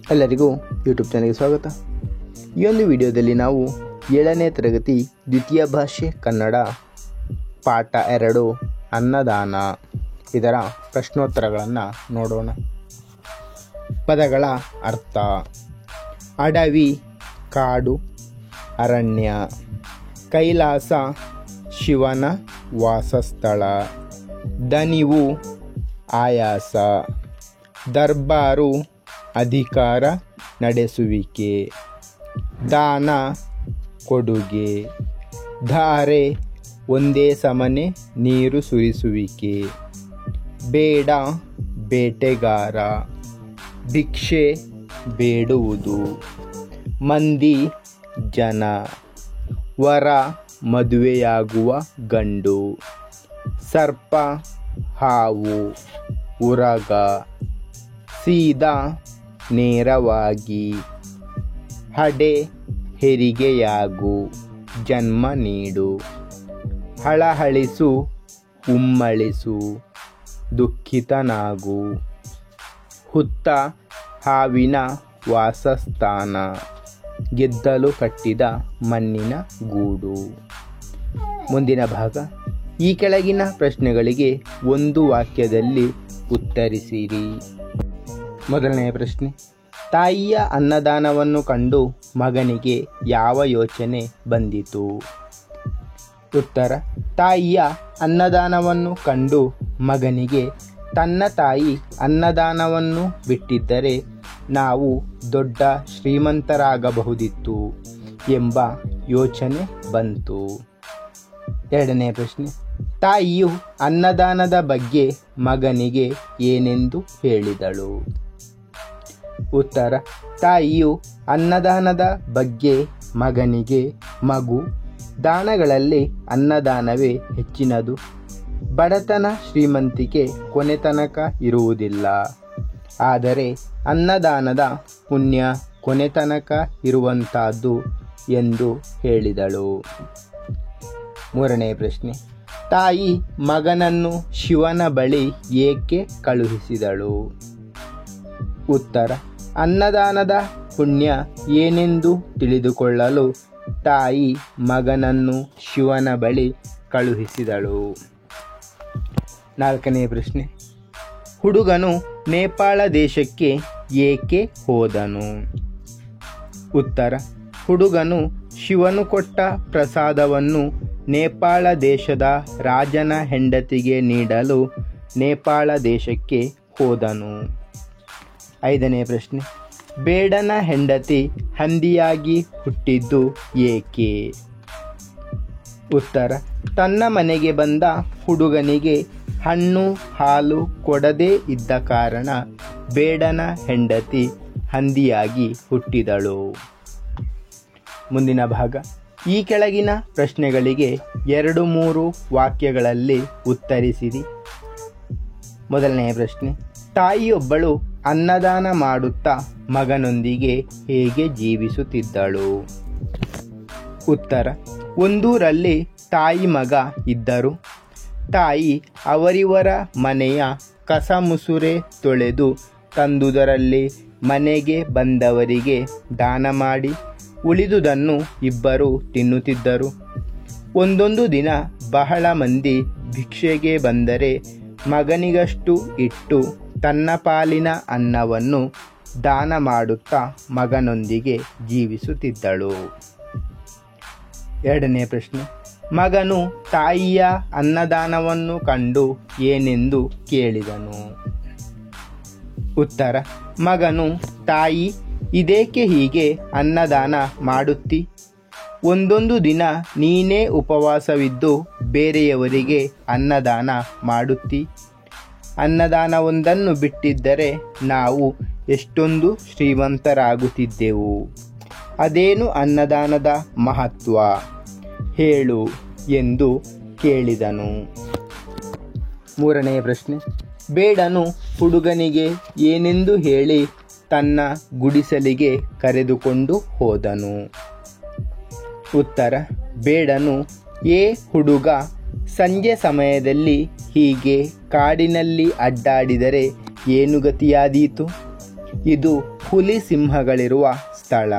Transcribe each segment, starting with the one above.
ಎಲ್ಲರಿಗೂ ಯೂಟ್ಯೂಬ್ ಚಾನಲ್ಗೆ ಸ್ವಾಗತ. ಈ ಒಂದು ವಿಡಿಯೋದಲ್ಲಿ ನಾವು 7ನೇ ತರಗತಿ ದ್ವಿತೀಯ ಭಾಷೆ ಕನ್ನಡ ಪಾಠ 2 ಅನ್ನದಾನ ಇದರ ಪ್ರಶ್ನೋತ್ತರಗಳನ್ನು ನೋಡೋಣ. ಪದಗಳ ಅರ್ಥ: ಅಡವಿ, ಕಾಡು, ಅರಣ್ಯ. ಕೈಲಾಸ, ಶಿವನ ವಾಸಸ್ಥಳ. ದನಿವು, ಆಯಾಸ. ದರ್ಬಾರು, ಅಧಿಕಾರ ನಡೆಸುವಿಕೆ. ದಾನ, ಕೊಡುಗೆ. ಧಾರೆ, ಒಂದೇ ಸಮನೆ ನೀರು ಸುರಿಸುವಿಕೆ. ಬೇಡ, ಬೇಟೆಗಾರ. ಭಿಕ್ಷೆ, ಬೇಡುವುದು. ಮಂದಿ, ಜನ. ವರ, ಮದುವೆಯಾಗುವ ಗಂಡು. ಸರ್ಪ, ಹಾವು. ಉರಗ. ಸೀದಾ, ನೇರವಾಗಿ. ಹಡೆ, ಹೆರಿಗೆಯಾಗು, ಜನ್ಮ ನೀಡು. ಹಳಹಳಿಸು, ಉಮ್ಮಳಿಸು, ದುಃಖಿತನಾಗು. ಹುತ್ತ, ಹಾವಿನ ವಾಸಸ್ಥಾನ. ಗೆದ್ದಲು ಕಟ್ಟಿದ ಮಣ್ಣಿನ ಗೂಡು. ಮುಂದಿನ ಭಾಗ: ಈ ಕೆಳಗಿನ ಪ್ರಶ್ನೆಗಳಿಗೆ ಒಂದು ವಾಕ್ಯದಲ್ಲಿ ಉತ್ತರಿಸಿರಿ. ಮೊದಲನೆಯ ಪ್ರಶ್ನೆ: ತಾಯಿಯ ಅನ್ನದಾನವನ್ನು ಕಂಡು ಮಗನಿಗೆ ಯಾವ ಯೋಚನೆ ಬಂದಿತು? ಉತ್ತರ: ತಾಯಿಯ ಅನ್ನದಾನವನ್ನು ಕಂಡು ಮಗನಿಗೆ ತನ್ನ ತಾಯಿ ಅನ್ನದಾನವನ್ನು ಬಿಟ್ಟಿದ್ದರೆ ನಾವು ದೊಡ್ಡ ಶ್ರೀಮಂತರಾಗಬಹುದಿತ್ತು ಎಂಬ ಯೋಚನೆ ಬಂತು. ಎರಡನೇ ಪ್ರಶ್ನೆ: ತಾಯಿಯು ಅನ್ನದಾನದ ಬಗ್ಗೆ ಮಗನಿಗೆ ಏನೆಂದು ಹೇಳಿದಳು? ಉತ್ತರ: ತಾಯಿಯು ಅನ್ನದಾನದ ಬಗ್ಗೆ ಮಗನಿಗೆ, ಮಗು, ದಾನಗಳಲ್ಲಿ ಅನ್ನದಾನವೇ ಹೆಚ್ಚಿನದು. ಬಡತನ ಶ್ರೀಮಂತಿಕೆ ಕೊನೆತನಕ ಇರುವುದಿಲ್ಲ, ಆದರೆ ಅನ್ನದಾನದ ಪುಣ್ಯ ಕೊನೆತನಕ ಇರುವಂತಹದ್ದು ಎಂದು ಹೇಳಿದಳು. ಮೂರನೇ ಪ್ರಶ್ನೆ: ತಾಯಿ ಮಗನನ್ನು ಶಿವನ ಬಳಿ ಏಕೆ ಕಳುಹಿಸಿದಳು? ಉತ್ತರ: ಅನ್ನದಾನದ ಪುಣ್ಯ ಏನೆಂದು ತಿಳಿದುಕೊಳ್ಳಲು ತಾಯಿ ಮಗನನ್ನು ಶಿವನ ಬಳಿ ಕಳುಹಿಸಿದಳು. ನಾಲ್ಕನೇ ಪ್ರಶ್ನೆ: ಹುಡುಗನು ನೇಪಾಳ ದೇಶಕ್ಕೆ ಏಕೆ ಹೋದನು? ಉತ್ತರ: ಹುಡುಗನು ಶಿವನು ಕೊಟ್ಟ ಪ್ರಸಾದವನ್ನು ನೇಪಾಳ ದೇಶದ ರಾಜನ ಹೆಂಡತಿಗೆ ನೀಡಲು ನೇಪಾಳ ದೇಶಕ್ಕೆ ಹೋದನು. ಐದನೇ ಪ್ರಶ್ನೆ: ಬೇಡನ ಹೆಂಡತಿ ಹಂದಿಯಾಗಿ ಹುಟ್ಟಿದ್ದು ಏಕೆ? ಉತ್ತರ: ತನ್ನ ಮನೆಗೆ ಬಂದ ಹುಡುಗನಿಗೆ ಹಣ್ಣು ಹಾಲು ಕೊಡದೇ ಇದ್ದ ಕಾರಣ ಬೇಡನ ಹೆಂಡತಿ ಹಂದಿಯಾಗಿ ಹುಟ್ಟಿದಳು. ಮುಂದಿನ ಭಾಗ: ಈ ಕೆಳಗಿನ ಪ್ರಶ್ನೆಗಳಿಗೆ 2-3 ವಾಕ್ಯಗಳಲ್ಲಿ ಉತ್ತರಿಸಿರಿ. ಮೊದಲನೆಯ ಪ್ರಶ್ನೆ: ತಾಯಿಯೊಬ್ಬಳು ಅನ್ನದಾನ ಮಾಡುತ್ತಾ ಮಗನೊಂದಿಗೆ ಹೇಗೆ ಜೀವಿಸುತ್ತಿದ್ದಳು? ಉತ್ತರ: ಒಂದೂರಲ್ಲಿ ತಾಯಿ ಮಗ ಇದ್ದರು. ತಾಯಿ ಅವರಿವರ ಮನೆಯ ಕಸ ಮುಸುರೆ ತೊಳೆದು ತಂದುದರಲ್ಲಿ ಮನೆಗೆ ಬಂದವರಿಗೆ ದಾನ ಮಾಡಿ ಉಳಿದುದನ್ನು ಇಬ್ಬರು ತಿನ್ನುತ್ತಿದ್ದರು. ಒಂದೊಂದು ದಿನ ಬಹಳ ಮಂದಿ ಭಿಕ್ಷೆಗೆ ಬಂದರೆ ಮಗನಿಗಷ್ಟು ಇಟ್ಟು ತನ್ನ ಪಾಲಿನ ಅನ್ನವನ್ನು ದಾನ ಮಾಡುತ್ತಾ ಮಗನೊಂದಿಗೆ ಜೀವಿಸುತ್ತಿದ್ದಳು. ಎರಡನೇ ಪ್ರಶ್ನೆ: ಮಗನು ತಾಯಿಯ ಅನ್ನದಾನವನ್ನು ಕಂಡು ಏನೆಂದು ಕೇಳಿದನು? ಉತ್ತರ: ಮಗನು, ತಾಯಿ, ಇದೇಕೆ ಹೀಗೆ ಅನ್ನದಾನ ಮಾಡುತ್ತಿ? ಒಂದೊಂದು ದಿನ ನೀನೇ ಉಪವಾಸವಿದ್ದು ಬೇರೆಯವರಿಗೆ ಅನ್ನದಾನ ಮಾಡುತ್ತಿ. ಅನ್ನದಾನವೊಂದನ್ನು ಬಿಟ್ಟಿದ್ದರೆ ನಾವು ಎಷ್ಟೊಂದು ಶ್ರೀಮಂತರಾಗುತ್ತಿದ್ದೆವು. ಅದೇನು ಅನ್ನದಾನದ ಮಹತ್ವ ಹೇಳು ಎಂದು ಕೇಳಿದನು. ಮೂರನೆಯ ಪ್ರಶ್ನೆ: ಬೇಡನು ಹುಡುಗನಿಗೆ ಏನೆಂದು ಹೇಳಿ ತನ್ನ ಗುಡಿಸಲಿಗೆ ಕರೆದುಕೊಂಡು ಹೋದನು? ಉತ್ತರ: ಬೇಡನು, ಏ ಹುಡುಗ, ಸಂಜೆ ಸಮಯದಲ್ಲಿ ಹೀಗೆ ಕಾಡಿನಲ್ಲಿ ಅಡ್ಡಾಡಿದರೆ ಏನು ಗತಿಯಾದೀತು? ಇದು ಹುಲಿ ಸಿಂಹಗಳಿರುವ ಸ್ಥಳ.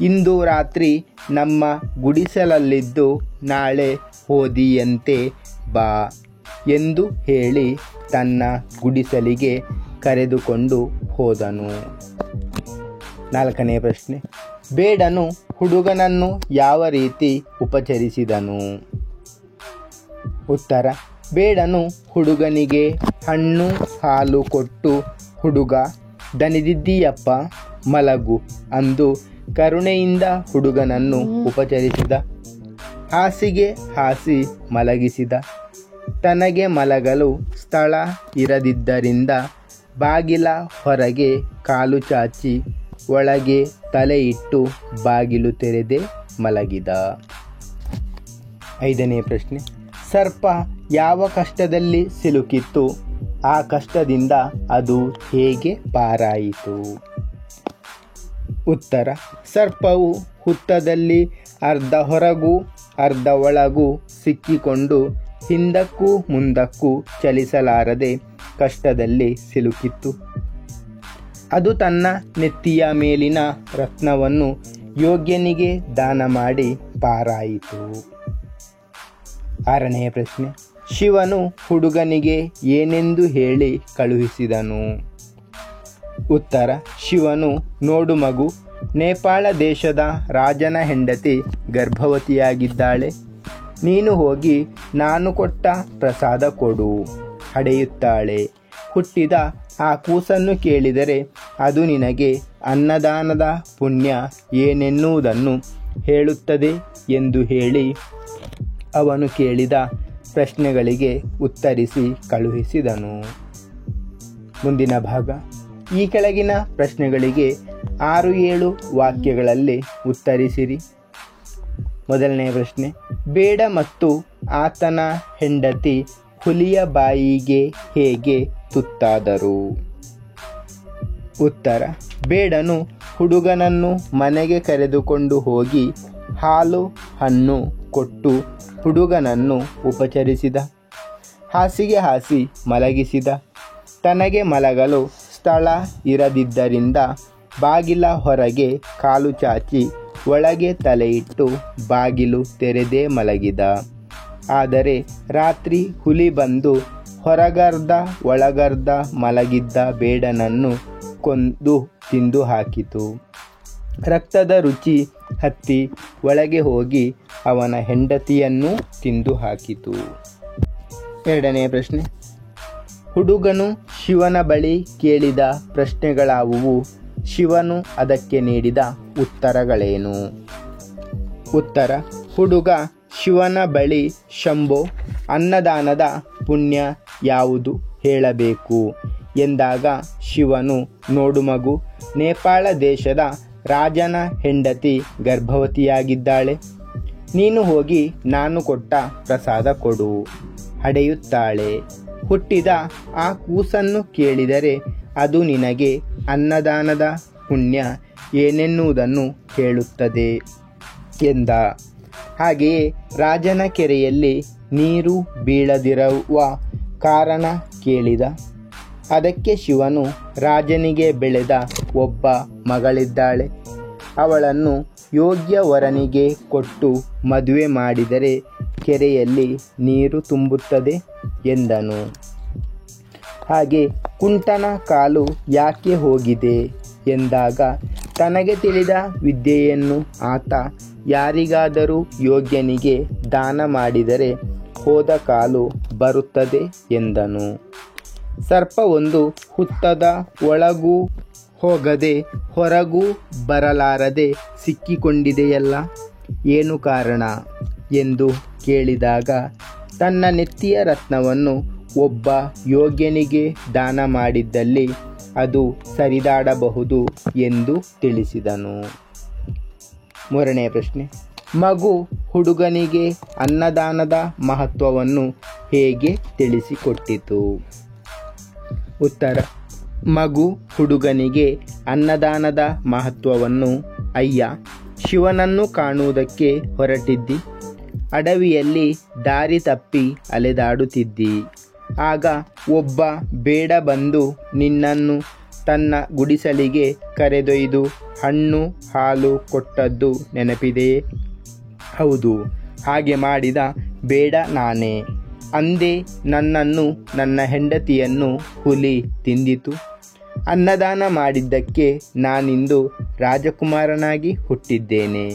ಇಂದು ರಾತ್ರಿ ನಮ್ಮ ಗುಡಿಸಲಲ್ಲಿದ್ದು ನಾಳೆ ಹೋದಿಯಂತೆ ಬಾ ಎಂದು ಹೇಳಿ ತನ್ನ ಗುಡಿಸಲಿಗೆ ಕರೆದುಕೊಂಡು ಹೋದನು. 4ನೇ ಪ್ರಶ್ನೆ. ಬೇಡನು ಹುಡುಗನನ್ನು ಯಾವ ರೀತಿ ಉಪಚರಿಸಿದನು? ಉತ್ತರ: ಬೇಡನು ಹುಡುಗನಿಗೆ ಹಣ್ಣು ಹಾಲು ಕೊಟ್ಟು, ಹುಡುಗ ದಣಿದಿದ್ದೀಯಪ್ಪ ಮಲಗು ಅಂದು ಕರುಣೆಯಿಂದ ಹುಡುಗನನ್ನು ಉಪಚರಿಸಿದ. ಹಾಸಿಗೆ ಹಾಸಿ ಮಲಗಿಸಿದ. ತನಗೆ ಮಲಗಲು ಸ್ಥಳ ಇರದಿದ್ದರಿಂದ ಬಾಗಿಲ ಹೊರಗೆ ಕಾಲು ಚಾಚಿ ಒಳಗೆ ತಲೆ ಇಟ್ಟು ಬಾಗಿಲು ತೆರೆದೇ ಮಲಗಿದ. 5ನೇ ಪ್ರಶ್ನೆ. ಸರ್ಪ ಯಾವ ಕಷ್ಟದಲ್ಲಿ ಸಿಲುಕಿತ್ತು? ಆ ಕಷ್ಟದಿಂದ ಅದು ಹೇಗೆ ಪಾರಾಯಿತು? ಉತ್ತರ: ಸರ್ಪವು ಹುತ್ತದಲ್ಲಿ ಅರ್ಧ ಹೊರಗೂ ಅರ್ಧ ಒಳಗೂ ಸಿಕ್ಕಿಕೊಂಡು ಹಿಂದಕ್ಕೂ ಮುಂದಕ್ಕೂ ಚಲಿಸಲಾರದೆ ಕಷ್ಟದಲ್ಲಿ ಸಿಲುಕಿತ್ತು. ಅದು ತನ್ನ ನೆತ್ತಿಯ ಮೇಲಿನ ರತ್ನವನ್ನು ಯೋಗ್ಯನಿಗೆ ದಾನ ಮಾಡಿ ಪಾರಾಯಿತು. 6ನೇ ಪ್ರಶ್ನೆ. ಶಿವನು ಹುಡುಗನಿಗೆ ಏನೆಂದು ಹೇಳಿ ಕಳುಹಿಸಿದನು? ಉತ್ತರ: ಶಿವನು, ನೋಡು ಮಗು, ನೇಪಾಳ ದೇಶದ ರಾಜನ ಹೆಂಡತಿ ಗರ್ಭವತಿಯಾಗಿದ್ದಾಳೆ. ನೀನು ಹೋಗಿ ನಾನು ಕೊಟ್ಟ ಪ್ರಸಾದ ಕೊಡು. ಹಡೆಯುತ್ತಾಳೆ. ಹುಟ್ಟಿದ ಆ ಕೂಸನ್ನು ಕೇಳಿದರೆ ಅದು ನಿನಗೆ ಅನ್ನದಾನದ ಪುಣ್ಯ ಏನೆನ್ನುವುದನ್ನು ಹೇಳುತ್ತದೆ ಎಂದು ಹೇಳಿ ಅವನು ಕೇಳಿದ ಪ್ರಶ್ನೆಗಳಿಗೆ ಉತ್ತರಿಸಿ ಕಳುಹಿಸಿದನು. ಮುಂದಿನ ಭಾಗ. ಈ ಕೆಳಗಿನ ಪ್ರಶ್ನೆಗಳಿಗೆ 6-7 ವಾಕ್ಯಗಳಲ್ಲಿ ಉತ್ತರಿಸಿರಿ. 1ನೇ ಪ್ರಶ್ನೆ. ಬೇಡ ಮತ್ತು ಆತನ ಹೆಂಡತಿ ಹುಲಿಯ ಬಾಯಿಗೆ ಹೇಗೆ ತುತ್ತಾದರು? ಉತ್ತರ: ಬೇಡನು ಹುಡುಗನನ್ನು ಮನೆಗೆ ಕರೆದುಕೊಂಡು ಹೋಗಿ ಹಾಲು ಹಣ್ಣು ಕೊಟ್ಟು ಹುಡುಗನನ್ನು ಉಪಚರಿಸಿದ. ಹಾಸಿಗೆ ಹಾಸಿ ಮಲಗಿಸಿದ. ತನಗೆ ಮಲಗಲು ಸ್ಥಳ ಇರದಿದ್ದರಿಂದ ಬಾಗಿಲ ಹೊರಗೆ ಕಾಲು ಚಾಚಿ ಒಳಗೆ ತಲೆಯಿಟ್ಟು ಬಾಗಿಲು ತೆರೆದೇ ಮಲಗಿದ. ಆದರೆ ರಾತ್ರಿ ಹುಲಿ ಬಂದು ಹೊರಗರ್ಧ ಒಳಗರ್ಧ ಮಲಗಿದ್ದ ಬೇಡನನ್ನು ಕೊಂದು ತಿಂದು ಹಾಕಿತು. ರಕ್ತದ ರುಚಿ ಹತ್ತಿ ಒಳಗೆ ಹೋಗಿ ಅವನ ಹೆಂಡತಿಯನ್ನೂ ತಿಂದು ಹಾಕಿತು. 2ನೇ ಪ್ರಶ್ನೆ. ಹುಡುಗನು ಶಿವನ ಬಳಿ ಕೇಳಿದ ಪ್ರಶ್ನೆಗಳಾವುವು? ಶಿವನು ಅದಕ್ಕೆ ನೀಡಿದ ಉತ್ತರಗಳೇನು? ಉತ್ತರ: ಹುಡುಗ ಶಿವನ ಬಳಿ ಶಂಭೋ, ಅನ್ನದಾನದ ಪುಣ್ಯ ಯಾವುದು ಹೇಳಬೇಕು ಎಂದಾಗ ಶಿವನು, ನೋಡು ಮಗು, ನೇಪಾಳ ದೇಶದ ರಾಜನ ಹೆಂಡತಿ ಗರ್ಭವತಿಯಾಗಿದ್ದಾಳೆ. ನೀನು ಹೋಗಿ ನಾನು ಕೊಟ್ಟ ಪ್ರಸಾದ ಕೊಡು. ಹಡೆಯುತ್ತಾಳೆ. ಹುಟ್ಟಿದ ಆ ಕೂಸನ್ನು ಕೇಳಿದರೆ ಅದು ನಿನಗೆ ಅನ್ನದಾನದ ಪುಣ್ಯ ಏನೆನ್ನುವುದನ್ನು ಹೇಳುತ್ತದೆ ಎಂದ. ಹಾಗೆಯೇ ರಾಜನ ಕೆರೆಯಲ್ಲಿ ನೀರು ಬೀಳದಿರುವ ಕಾರಣ ಕೇಳಿದ. ಅದಕ್ಕೆ ಶಿವನು, ರಾಜನಿಗೆ ಬೆಳೆದ ಒಬ್ಬ ಮಗಳಿದ್ದಾಳೆ. ಅವಳನ್ನು ಯೋಗ್ಯ ವರನಿಗೆ ಕೊಟ್ಟು ಮದುವೆ ಮಾಡಿದರೆ ಕೆರೆಯಲ್ಲಿ ನೀರು ತುಂಬುತ್ತದೆ ಎಂದನು. ಹಾಗೆ ಕುಂಟನ ಕಾಲು ಯಾಕೆ ಹೋಗಿದೆ ಎಂದಾಗ ತನಗೆ ತಿಳಿದ ವಿದ್ಯೆಯನ್ನು ಆತ ಯಾರಿಗಾದರೂ ಯೋಗ್ಯನಿಗೆ ದಾನ ಮಾಡಿದರೆ ಹೋದ ಕಾಲು ಬರುತ್ತದೆ ಎಂದನು. ಸರ್ಪವೊಂದು ಹುತ್ತದ ಒಳಗೂ ಹೋಗದೆ ಹೊರಗೂ ಬರಲಾರದೆ ಸಿಕ್ಕಿಕೊಂಡಿದೆಯಲ್ಲ, ಏನು ಕಾರಣ ಎಂದು ಕೇಳಿದಾಗ ತನ್ನ ನೆತ್ತಿಯ ರತ್ನವನ್ನು ಒಬ್ಬ ಯೋಗ್ಯನಿಗೆ ದಾನ ಮಾಡಿದ್ದಲ್ಲಿ ಅದು ಸರಿದಾಡಬಹುದು ಎಂದು ತಿಳಿಸಿದನು. 3ನೇ ಪ್ರಶ್ನೆ. ಮಗು ಹುಡುಗನಿಗೆ ಅನ್ನದಾನದ ಮಹತ್ವವನ್ನು ಹೇಗೆ ತಿಳಿಸಿಕೊಟ್ಟಿತು? ಉತ್ತರ: ಮಗು ಹುಡುಗನಿಗೆ ಅನ್ನದಾನದ ಮಹತ್ವವನ್ನು, ಅಯ್ಯ, ಶಿವನನ್ನು ಕಾಣುವುದಕ್ಕೆ ಹೊರಟಿದ್ದಿ. ಅಡವಿಯಲ್ಲಿ ದಾರಿ ತಪ್ಪಿ ಅಲೆದಾಡುತ್ತಿದ್ದಿ. ಆಗ ಒಬ್ಬ ಬೇಡ ಬಂದು ನಿನ್ನನ್ನು ತನ್ನ ಗುಡಿಸಲಿಗೆ ಕರೆದೊಯ್ದು ಹಣ್ಣು ಹಾಲು ಕೊಟ್ಟದ್ದು ನೆನಪಿದೆಯೇ? ಹೌದು, ಹಾಗೆ ಮಾಡಿದ ಬೇಡ ನಾನೇ. ಅಂದೇ ನನ್ನನ್ನು ನನ್ನ ಹೆಂಡತಿಯನ್ನು ಹುಲಿ ತಿಂದಿತು. ಅನ್ನದಾನ ಮಾಡಿದ್ದಕ್ಕೆ ನಾನಿಂದು ರಾಜಕುಮಾರನಾಗಿ ಹುಟ್ಟಿದ್ದೇನೆ.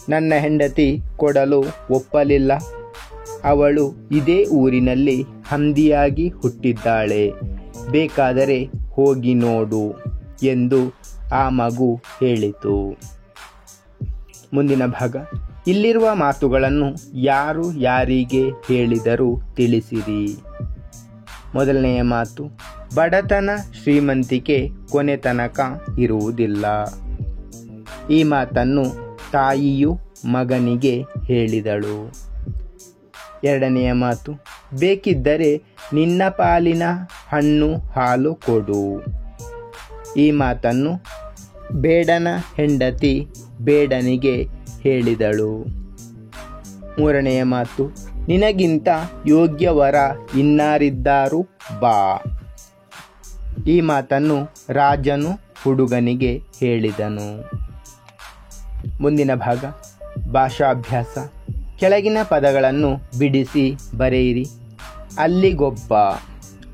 ನನ್ನ ಹೆಂಡತಿ ಕೊಡಲು ಒಪ್ಪಲಿಲ್ಲ. ಅವಳು ಇದೇ ಊರಿನಲ್ಲಿ ಹಂದಿಯಾಗಿ ಹುಟ್ಟಿದ್ದಾಳೆ. ಬೇಕಾದರೆ ಹೋಗಿ ನೋಡು ಎಂದು ಆ ಮಗು ಹೇಳಿತು. ಮುಂದಿನ ಭಾಗ. ಇಲ್ಲಿರುವ ಮಾತುಗಳನ್ನು ಯಾರು ಯಾರಿಗೆ ಹೇಳಿದರೂ ತಿಳಿಸಿರಿ. ಮೊದಲನೆಯ ಮಾತು, ಬಡತನ ಶ್ರೀಮಂತಿಕೆ ಕೊನೆ ತನಕ ಇರುವುದಿಲ್ಲ. ಈ ಮಾತನ್ನು ತಾಯಿಯು ಮಗನಿಗೆ ಹೇಳಿದಳು. ಎರಡನೆಯ ಮಾತು, ಬೇಕಿದ್ದರೆ ನಿನ್ನ ಪಾಲಿನ ಹಣ್ಣು ಹಾಲು ಕೊಡು. ಈ ಮಾತನ್ನು ಬೇಡನ ಹೆಂಡತಿ ಬೇಡನಿಗೆ ಹೇಳಿದಳು. ಮೂರನೆಯ ಮಾತು, ನಿನಗಿಂತ ಯೋಗ್ಯವರ ಇನ್ನಾರಿದ್ದಾರು ಬಾ. ಈ ಮಾತನ್ನು ರಾಜನು ಹುಡುಗನಿಗೆ ಹೇಳಿದನು. ಮುಂದಿನ ಭಾಗ ಭಾಷಾಭ್ಯಾಸ. ಕೆಳಗಿನ ಪದಗಳನ್ನು ಬಿಡಿಸಿ ಬರೆಯಿರಿ. ಅಲ್ಲಿಗೊಬ್ಬ,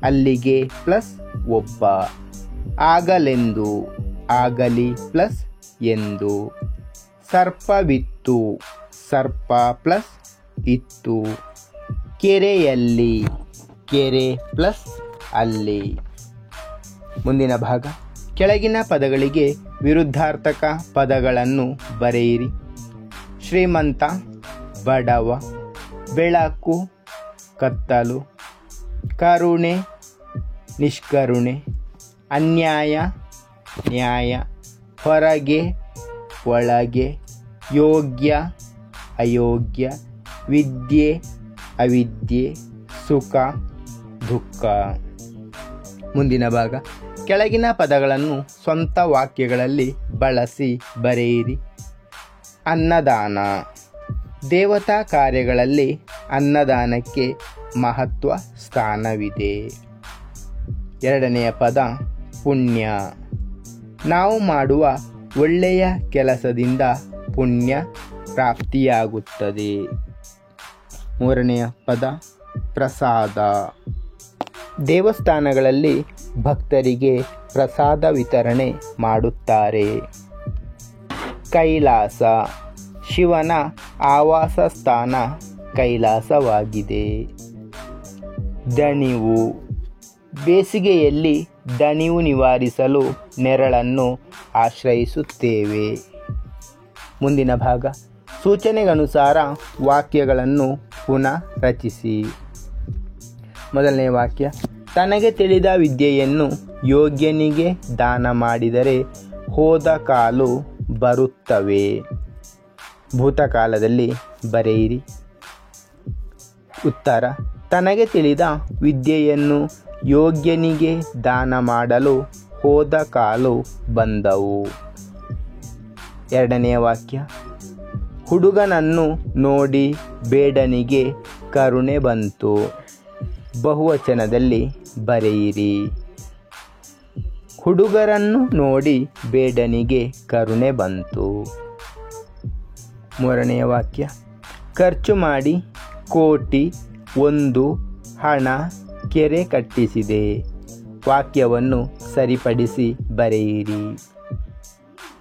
ಅಲ್ಲಿಗೆ ಪ್ಲಸ್ ಒಬ್ಬ. ಆಗಲೆಂದು, ಆಗಲಿ ಪ್ಲಸ್ ಎಂದು. ಸರ್ಪವಿತ್ತು, ಸರ್ಪ ಪ್ಲಸ್ ಇತ್ತು. ಕೆರೆಯಲ್ಲಿ, ಕೆರೆ ಪ್ಲಸ್ ಅಲ್ಲಿ. ಮುಂದಿನ ಭಾಗ. ಕೆಳಗಿನ ಪದಗಳಿಗೆ ವಿರುದ್ಧಾರ್ಥಕ ಪದಗಳನ್ನು ಬರೆಯಿರಿ. ಶ್ರೀಮಂತ, ಬಡವ. ಬೆಳಕು, ಕತ್ತಲು. ಕರುಣೆ, ನಿಷ್ಕರುಣೆ. ಅನ್ಯಾಯ, ನ್ಯಾಯ. ಹೊರಗೆ, ಒಳಗೆ. ಯೋಗ್ಯ, ಅಯೋಗ್ಯ. ವಿದ್ಯೆ, ಅವಿದ್ಯೆ. ಸುಖ, ದುಃಖ. ಮುಂದಿನ ಭಾಗ. ಕೆಳಗಿನ ಪದಗಳನ್ನು ಸ್ವಂತ ವಾಕ್ಯಗಳಲ್ಲಿ ಬಳಸಿ ಬರೆಯಿರಿ. ಅನ್ನದಾನ. ದೇವತಾ ಕಾರ್ಯಗಳಲ್ಲಿ ಅನ್ನದಾನಕ್ಕೆ ಮಹತ್ವ ಸ್ಥಾನವಿದೆ. ಎರಡನೆಯ ಪದ ಪುಣ್ಯ. ನಾವು ಮಾಡುವ ಒಳ್ಳೆಯ ಕೆಲಸದಿಂದ ಪುಣ್ಯ ಪ್ರಾಪ್ತಿಯಾಗುತ್ತದೆ. ಮೂರನೆಯ ಪದ ಪ್ರಸಾದ. ದೇವಸ್ಥಾನಗಳಲ್ಲಿ ಭಕ್ತರಿಗೆ ಪ್ರಸಾದ ವಿತರಣೆ ಮಾಡುತ್ತಾರೆ. ಕೈಲಾಸ. ಶಿವನ ಆವಾಸ ಸ್ಥಾನ ಕೈಲಾಸವಾಗಿದೆ. ದಣಿವು. ಬೇಸಿಗೆಯಲ್ಲಿ ದಣಿವು ನಿವಾರಿಸಲು ನೆರಳನ್ನು ಆಶ್ರಯಿಸುತ್ತೇವೆ. ಮುಂದಿನ ಭಾಗ. ಸೂಚನೆಗನುಸಾರ ವಾಕ್ಯಗಳನ್ನು ಪುನಃ ರಚಿಸಿ. ಮೊದಲನೇ ವಾಕ್ಯ, ತನಗೆ ತಿಳಿದ ವಿದ್ಯೆಯನ್ನು ಯೋಗ್ಯನಿಗೆ ದಾನ ಮಾಡಿದರೆ ಹೋದ ಕಾಲು ಬರುತ್ತವೆ. ಭೂತಕಾಲದಲ್ಲಿ ಬರೆಯಿರಿ. ಉತ್ತರ, ತನಗೆ ತಿಳಿದ ವಿದ್ಯೆಯನ್ನು ಯೋಗ್ಯನಿಗೆ ದಾನ ಮಾಡಲು ಹೋದ ಕಾಲು ಬಂದವು. ಎರಡನೆಯ ವಾಕ್ಯ, ಹುಡುಗನನ್ನು ನೋಡಿ ಬೇಡನಿಗೆ ಕರುಣೆ ಬಂತು. ಬಹುವಚನದಲ್ಲಿ ಬರೆಯಿರಿ. ಹುಡುಗರನ್ನು ನೋಡಿ ಬೇಡನಿಗೆ ಕರುಣೆ ಬಂತು. ಮೂರನೆಯ ವಾಕ್ಯ, ಖರ್ಚು ಮಾಡಿ ಕೋಟಿ ಒಂದು ಹಣ ಕೆರೆ ಕಟ್ಟಿಸಿದೆ. ವಾಕ್ಯವನ್ನು ಸರಿಪಡಿಸಿ ಬರೆಯಿರಿ.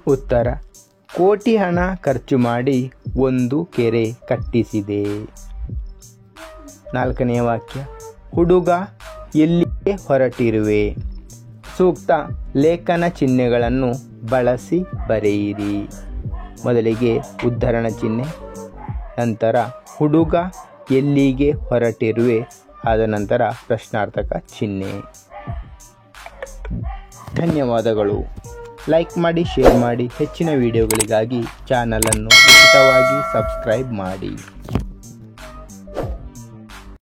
ಉತ್ತರ, ಕೋಟಿ ಹಣ ಖರ್ಚು ಮಾಡಿ ಒಂದು ಕೆರೆ ಕಟ್ಟಿಸಿದೆ. ನಾಲ್ಕನೆಯ ವಾಕ್ಯ, ಹುಡುಗ ಎಲ್ಲಿಗೆ ಹೊರಟಿರುವೆ. ಸೂಕ್ತ ಲೇಖನ ಚಿಹ್ನೆಗಳನ್ನು ಬಳಸಿ ಬರೆಯಿರಿ. ಮೊದಲಿಗೆ ಉದ್ಧರಣ ಚಿಹ್ನೆ, ನಂತರ ಹುಡುಗ ಎಲ್ಲಿಗೆ ಹೊರಟಿರುವೆ, ಆದ ನಂತರ ಪ್ರಶ್ನಾರ್ಥಕ ಚಿಹ್ನೆ. ಧನ್ಯವಾದಗಳು. ಲೈಕ್ ಮಾಡಿ, ಶೇರ್ ಮಾಡಿ. ಹೆಚ್ಚಿನ ವಿಡಿಯೋಗಳಿಗಾಗಿ ಚಾನಲನ್ನು ಉಚಿತವಾಗಿ ಸಬ್ಸ್ಕ್ರೈಬ್ ಮಾಡಿ.